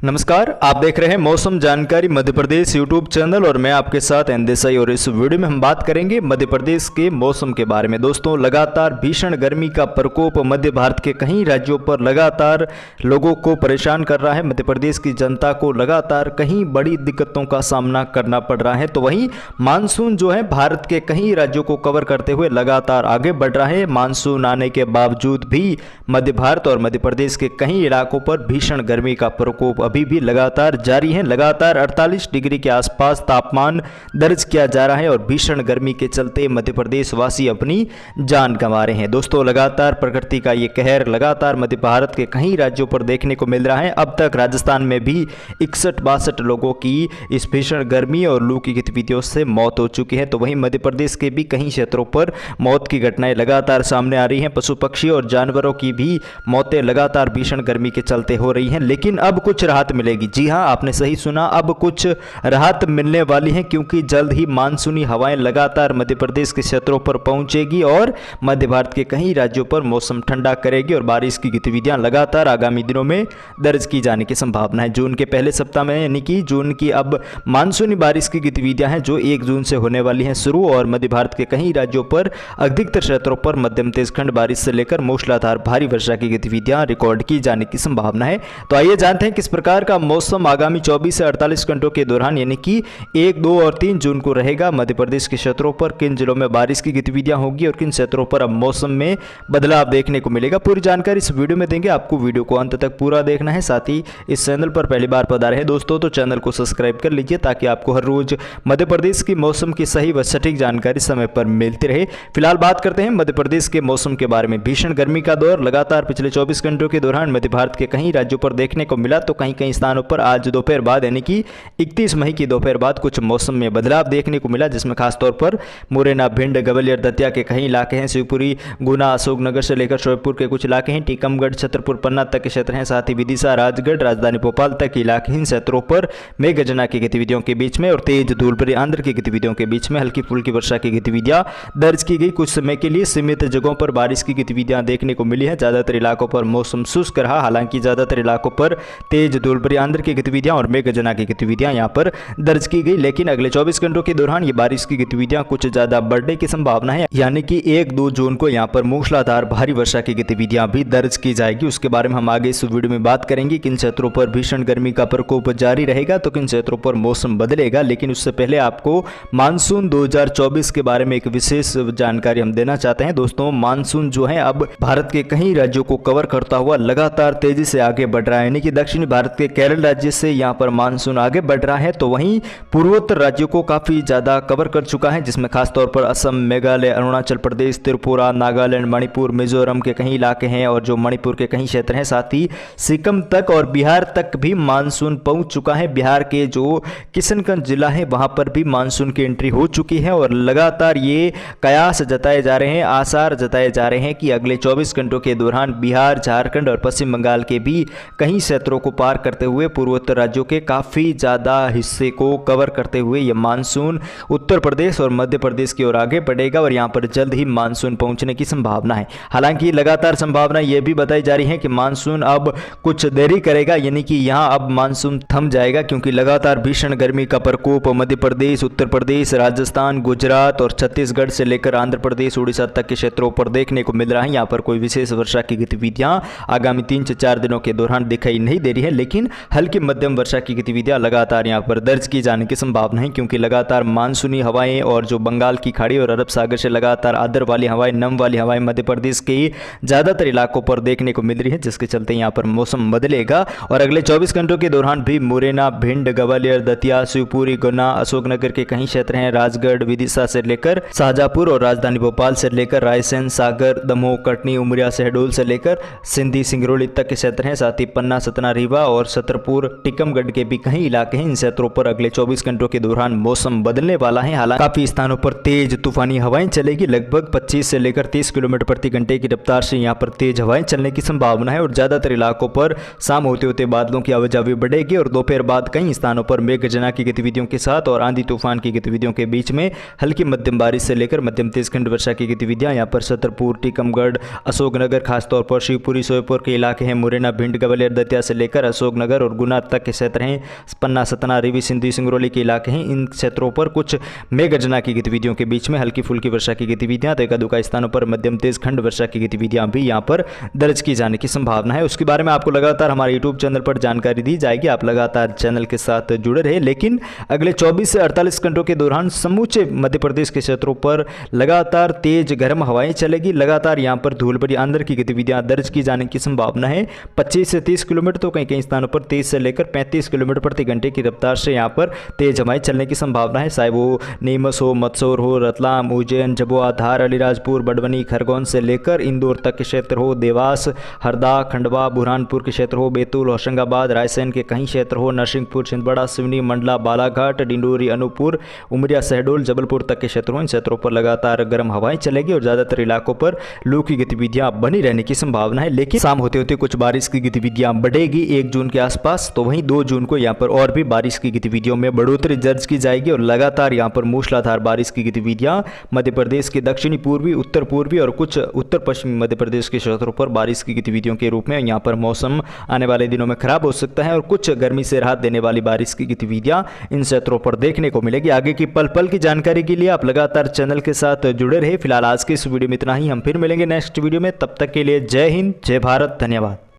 नमस्कार, आप देख रहे हैं मौसम जानकारी मध्य प्रदेश यूट्यूब चैनल और मैं आपके साथ देसाई। और इस वीडियो में हम बात करेंगे मध्य प्रदेश के मौसम के बारे में। दोस्तों, लगातार भीषण गर्मी का प्रकोप मध्य भारत के कई राज्यों पर लगातार लोगों को परेशान कर रहा है। मध्य प्रदेश की जनता को लगातार कहीं बड़ी दिक्कतों का सामना करना पड़ रहा है। तो वहीं मानसून जो है भारत के कई राज्यों को कवर करते हुए लगातार आगे बढ़ रहा है। मानसून आने के बावजूद भी मध्य भारत और मध्य प्रदेश के कई इलाकों पर भीषण गर्मी का प्रकोप अभी भी लगातार जारी है। लगातार 48 डिग्री के आसपास तापमान दर्ज किया जा रहा है और भीषण गर्मी के चलते मध्य प्रदेश वासी अपनी जान गंवा रहे हैं। दोस्तों, लगातार प्रकृति का ये कहर लगातार मध्य भारत के कई राज्यों पर देखने को मिल रहा है। अब तक राजस्थान में भी 61-62 लोगों की इस भीषण गर्मी और लू की गतिविधियों से मौत हो चुकी है। तो वहीं मध्य प्रदेश के भी कई क्षेत्रों पर मौत की घटनाएं लगातार सामने आ रही हैं। पशु पक्षी और जानवरों की भी मौतें लगातार भीषण गर्मी के चलते हो रही हैं। लेकिन अब कुछ राहत मिलेगी। जी हां, आपने सही सुना, अब कुछ राहत मिलने वाली है क्योंकि जल्द ही मानसूनी हवाएं लगातार मध्य प्रदेश के क्षेत्रों पर पहुंचेगी और मध्य भारत के कई राज्यों पर मौसम ठंडा करेगी और बारिश की गतिविधियां लगातार आगामी दिनों में दर्ज की जाने की संभावना है। जून के पहले सप्ताह में यानी कि जून की अब मानसूनी बारिश की गतिविधियां हैं जो 1 जून से होने वाली हैं शुरू और मध्य भारत के कई राज्यों पर अधिकतर क्षेत्रों पर मध्यम तेज खंड बारिश से लेकर मूसलाधार भारी वर्षा की गतिविधियां रिकॉर्ड की जाने की संभावना है। तो आइए जानते हैं किस प्रकार का मौसम आगामी 24 से 48 घंटों के दौरान यानी कि 1, 2 और 3 जून को रहेगा। मध्य प्रदेश के क्षेत्रों पर किन जिलों में बारिश की गतिविधियां होगी और किन क्षेत्रों पर अब मौसम में बदलाव देखने को मिलेगा, पूरी जानकारी इस वीडियो में देंगे। आपको वीडियो को अंत तक पूरा देखना है। साथ ही इस चैनल पर पहली बार पधारे हैं दोस्तों तो चैनल को सब्सक्राइब कर लीजिए ताकि आपको हर रोज मध्य प्रदेश की मौसम की सही व सटीक जानकारी समय पर मिलती रहे। फिलहाल बात करते हैं मध्य प्रदेश के मौसम के बारे में। भीषण गर्मी का दौर लगातार पिछले 24 घंटों के दौरान मध्य भारत के कई राज्यों पर देखने को मिला। तो कहीं कहीं स्थानों पर आज दोपहर बाद यानी कि 31 मई की दोपहर बाद कुछ मौसम में बदलाव देखने को मिला, जिसमें खासतौर पर मुरैना, भिंड, ग्वालियर, दतिया के कई इलाके हैं। शिवपुरी, गुना, अशोकनगर से लेकर शोएपुर के कुछ इलाके हैं। टीकमगढ़, छतरपुर, पन्ना तक के क्षेत्र हैं। साथ ही विदिशा, राजगढ़, राजधानी भोपाल तक के इलाके इन क्षेत्रों पर मेघगर्जना की गतिविधियों के बीच में और तेज धूल भरी आंध्र की गतिविधियों के बीच में हल्की फुल्की वर्षा की गतिविधियां दर्ज की गई। कुछ समय के लिए सीमित जगहों पर बारिश की गतिविधियां देखने को मिली है। ज्यादातर इलाकों पर मौसम शुष्क रहा, हालांकि ज्यादातर इलाकों पर तेज धूल भरी आंध्र की गतिविधियां और मेघगर्जना की गतिविधियां यहां पर दर्ज की गई। लेकिन अगले 24 घंटों के दौरान ये बारिश की गतिविधियां कुछ ज्यादा बढ़ने की संभावना है, यानी कि 1, 2 जून को यहां पर मूसलाधार भारी वर्षा की गतिविधियां भी दर्ज की जाएगी। उसके बारे में हम आगे इस वीडियो में बात करेंगे। किन क्षेत्रों पर भीषण गर्मी का प्रकोप जारी रहेगा तो किन क्षेत्रों पर मौसम बदलेगा। लेकिन उससे पहले आपको मानसून 2024 के बारे में एक विशेष जानकारी हम देना चाहते हैं। दोस्तों, मानसून जो है अब भारत के कई राज्यों को कवर करता हुआ लगातार तेजी से आगे बढ़ रहा है, यानी कि दक्षिणी भारत के केरल राज्य से यहाँ पर मानसून आगे बढ़ रहा है। तो वहीं पूर्वोत्तर राज्यों को काफी ज्यादा कवर कर चुका है, जिसमें खासतौर पर असम, मेघालय, अरुणाचल प्रदेश, त्रिपुरा, नागालैंड, मणिपुर, मिजोरम के कई इलाके हैं और जो मणिपुर के कई क्षेत्र हैं। साथ ही सिक्किम तक और बिहार तक भी मानसून पहुंच चुका है। बिहार के जो किशनगंज जिला है वहां पर भी मानसून की एंट्री हो चुकी है और लगातार ये कयास जताए जा रहे हैं, आसार जताए जा रहे हैं कि अगले 24 घंटों के दौरान बिहार, झारखंड और पश्चिम बंगाल के भी कई क्षेत्रों को पार करते हुए पूर्वोत्तर राज्यों के काफी ज्यादा हिस्से को कवर करते हुए यह मानसून उत्तर प्रदेश और मध्य प्रदेश की ओर आगे बढ़ेगा और यहां पर जल्द ही मानसून पहुंचने की संभावना है। हालांकि लगातार संभावना यह भी बताई जा रही है कि मानसून अब कुछ देरी करेगा, यानी कि यहां अब मानसून थम जाएगा क्योंकि लगातार भीषण गर्मी का प्रकोप मध्य प्रदेश, उत्तर प्रदेश, राजस्थान, गुजरात और छत्तीसगढ़ से लेकर आंध्र प्रदेश, उड़ीसा तक के क्षेत्रों पर देखने को मिल रहा है। यहां पर कोई विशेष वर्षा की गतिविधियां आगामी 3 से 4 दिनों के दौरान दिखाई नहीं दे रही है, लेकिन हल्की मध्यम वर्षा की गतिविधियां लगातार यहां पर दर्ज की जाने की संभावना है क्योंकि लगातार मानसूनी हवाएं और जो बंगाल की खाड़ी और अरब सागर से लगातार आर्द्र वाली हवाएं, नम वाली हवाएं मध्य प्रदेश के ज्यादातर इलाकों पर देखने को मिल रही है, जिसके चलते यहां पर मौसम बदलेगा और अगले 24 घंटों के दौरान भी मुरैना, भिंड, ग्वालियर, दतिया, शिवपुरी, गुना, अशोकनगर के कई क्षेत्र हैं। राजगढ़, विदिशा से लेकर शाहजहांपुर और राजधानी भोपाल से लेकर रायसेन, सागर, दमोह, कटनी, उमरिया, शहडोल से लेकर सिंधी, सिंगरौली तक के क्षेत्र हैं। साथ ही पन्ना, सतना, रीवा और छतरपुर, टीकमगढ़ के भी कई इलाके हैं। इन क्षेत्रों पर अगले 24 घंटों के दौरान मौसम बदलने वाला है। हालांकि काफी स्थानों पर तेज तूफानी हवाएं चलेगी। लगभग 25 से लेकर 30 किलोमीटर प्रति घंटे की रफ्तार से यहां पर तेज हवाएं चलने की संभावना है और ज्यादातर इलाकों पर शाम होते होते बादलों की आवाजाही बढ़ेगी और दोपहर बाद कई स्थानों पर मेघगर्जना की गतिविधियों के साथ और आंधी तूफान की गतिविधियों के बीच में हल्की मध्यम बारिश से लेकर मध्यम तेज खंड वर्षा की गतिविधियां यहां पर छतरपुर, टीकमगढ़, अशोकनगर, खासतौर पर शिवपुरी, शोएपुर के इलाके हैं। मुरैना, भिंड, ग्वालियर, दतिया से लेकर अशोक अशोकनगर और गुना तक के क्षेत्र हैं। पन्ना, सतना, रीवी, सिंधी, सिंगरौली के इलाके हैं। इन क्षेत्रों पर कुछ मेघगर्जना की गतिविधियों के बीच में हल्की फुल्की वर्षा की गतिविधियां, तो एकादुका स्थानों पर मध्यम तेज खंड वर्षा की गतिविधियां भी यहां पर दर्ज की जाने की संभावना है। उसके बारे में आपको लगातार हमारे यूट्यूब चैनल पर जानकारी दी जाएगी। आप लगातार चैनल के साथ जुड़े रहे। लेकिन अगले 24 से 48 घंटों के दौरान समूचे मध्य प्रदेश के क्षेत्रों पर लगातार तेज गर्म हवाएं चलेगी। लगातार यहां पर धूल भरी आंधी की गतिविधियां दर्ज की जाने की संभावना है। 25 से 30 किलोमीटर, तो कई कई स्थानों पर 30 से लेकर 35 किलोमीटर प्रति घंटे की रफ्तार से यहां पर तेज हवाएं चलने की संभावना है। चाहे वो नीमच हो, मंदसौर हो, रतलाम, उज्जैन, झाबुआ, धार, अलीराजपुर, बड़वानी, खरगोन से लेकर इंदौर तक के क्षेत्र हो, देवास, हरदा, खंडवा, बुरहानपुर के क्षेत्र हो, बैतूल, होशंगाबाद, रायसेन के कई क्षेत्र हो, नरसिंहपुर, छिंदवाड़ा, सिवनी, मंडला, बालाघाट, डिंडोरी, अनूपपुर, उमरिया, शहडोल, जबलपुर तक के क्षेत्रों, इन क्षेत्रों पर लगातार गर्म हवाएं चलेगी और ज़्यादातर इलाकों पर लू की गतिविधियां बनी रहने की संभावना है। लेकिन शाम होते होते कुछ बारिश की गतिविधियां बढ़ेगी 1 जून के आसपास, तो वहीं 2 जून को यहां पर और भी बारिश की गतिविधियों में बढ़ोतरी दर्ज की जाएगी और लगातार यहां पर मूसलाधार बारिश की गतिविधियां मध्य प्रदेश के दक्षिणी पूर्वी, उत्तर पूर्वी और कुछ उत्तर पश्चिमी मध्य प्रदेश के क्षेत्रों पर बारिश की गतिविधियों के रूप में यहां पर मौसम आने वाले दिनों में खराब हो सकता है और कुछ गर्मी से राहत देने वाली बारिश की गतिविधियां इन क्षेत्रों पर देखने को मिलेगी। आगे की पल पल की जानकारी के लिए आप लगातार चैनल के साथ जुड़े रहे। फिलहाल आज के इस वीडियो में इतना ही। हम फिर मिलेंगे नेक्स्ट वीडियो में। तब तक के लिए जय हिंद, जय भारत, धन्यवाद।